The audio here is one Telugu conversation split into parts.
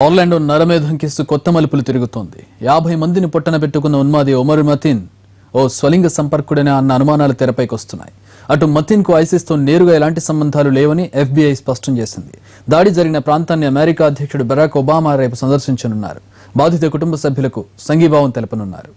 ఆర్లాండో నరమేధం కేసు కొత్త మలుపులు తిరుగుతోంది. 50 మందిని పొట్టన పెట్టుకున్న ఉన్మాది ఒమర్ మతిన్ ఓ స్వలింగ సంపర్కుడనే అన్న అనుమానాలు తెరపైకి వస్తున్నాయి. అటు మతిన్ కు ఐసిస్ తో నేరుగా ఎలాంటి సంబంధాలు లేవని FBI స్పష్టం చేసింది. దాడి జరిగిన ప్రాంతాన్ని అమెరికా అధ్యక్షుడు బరాక్ ఒబామా రేపు సందర్శించనున్నారు. బాధిత కుటుంబ సభ్యులకు సంఘీభావం తెలపనున్నారు.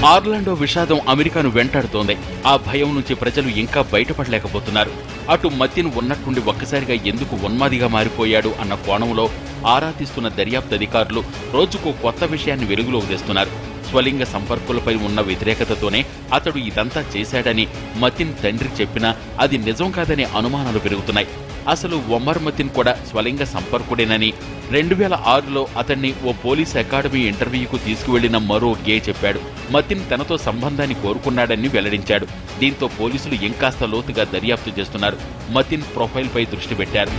ఆర్లాండో విషాదం అమెరికాను వెంటాడుతోంది. ఆ భయం నుంచి ప్రజలు ఇంకా బయటపడలేకపోతున్నారు. అటు మతిన్ ఉన్నట్టుండి ఒక్కసారిగా ఎందుకు ఉన్మాదిగా మారిపోయాడు అన్న కోణంలో ఆరా తీస్తున్న దర్యాప్తు అధికారులు రోజుకు కొత్త విషయాన్ని వెలుగులోకి తెస్తున్నారు. స్వలింగ సంపర్కులపై ఉన్న వ్యతిరేకతతోనే అతడు ఇదంతా చేశాడని మతిన్ తండ్రి చెప్పినా అది నిజం కాదనే అనుమానాలు పెరుగుతున్నాయి. అసలు ఒమర్ మతిన్ కూడా స్వలింగ సంపర్కుడేనని 2006లో అతన్ని ఓ పోలీస్ అకాడమీ ఇంటర్వ్యూకు తీసుకువెళ్లిన మరో గే చెప్పాడు. మతిన్ తనతో సంబంధాన్ని కోరుకున్నాడని వెల్లడించాడు. దీంతో పోలీసులు ఇంకాస్త లోతుగా దర్యాప్తు చేస్తున్నారు. మతిన్ ప్రొఫైల్పై దృష్టి పెట్టారు.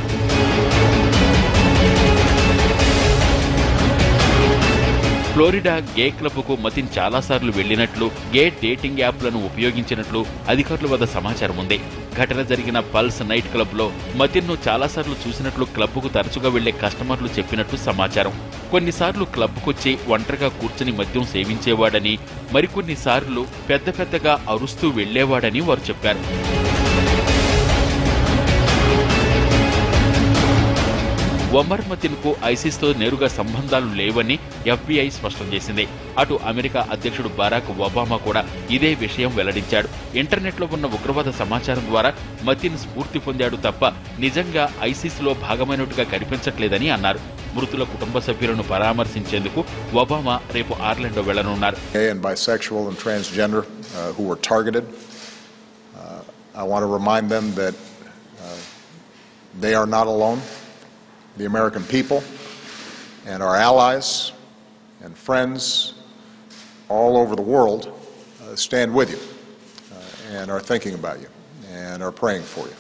ఫ్లోరిడా గే క్లబ్కు మతిన్ చాలాసార్లు వెళ్లినట్లు, గే డేటింగ్ యాప్లను ఉపయోగించినట్లు అధికారుల వద్ద సమాచారం ఉంది. ఘటన జరిగిన పల్స్ నైట్ క్లబ్లో మతిన్ను చాలాసార్లు చూసినట్లు క్లబ్కు తరచుగా వెళ్లే కస్టమర్లు చెప్పినట్లు సమాచారం. కొన్నిసార్లు క్లబ్కొచ్చి ఒంటరిగా కూర్చుని మద్యం సేవించేవాడని, మరికొన్నిసార్లు పెద్దగా అరుస్తూ వెళ్లేవాడని వారు చెప్పారు. ఒమర్ మతిన్ కు ఐసిస్ తో నేరుగా సంబంధాలు లేవని FBI స్పష్టం చేసింది. అటు అమెరికా అధ్యక్షుడు బరాక్ ఒబామా కూడా ఇదే విషయం వెల్లడించాడు. ఇంటర్నెట్ లో ఉన్న ఉగ్రవాద సమాచారం ద్వారా మతిన్ స్ఫూర్తి పొందాడు తప్ప నిజంగా ఐసిస్ లో భాగమైనట్టుగా కనిపించట్లేదని అన్నారు. మృతుల కుటుంబ సభ్యులను పరామర్శించేందుకు ఒబామా రేపు Orlando వెళ్లనున్నారు. The American people and our allies and friends all over the world stand with you and are thinking about you and are praying for you.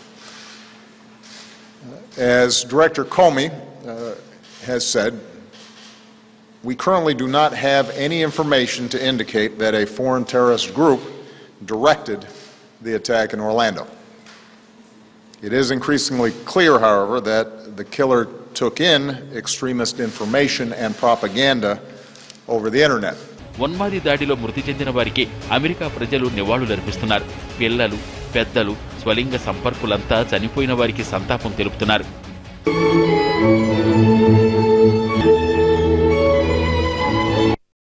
As Director Comey has said, we currently do not have any information to indicate that a foreign terrorist group directed the attack in Orlando. It is increasingly clear, however, that the killer took in extremist information and propaganda over the internet. ఉన్మాది దాడిలో మృతి చెందిన వారికి అమెరికా ప్రజలు నివాళులర్పిస్తున్నారు. పిల్లలు, పెద్దలు, స్వలింగ సంపర్కులంతా చనిపోయిన వారికి సంతాపం తెలుపుతున్నారు.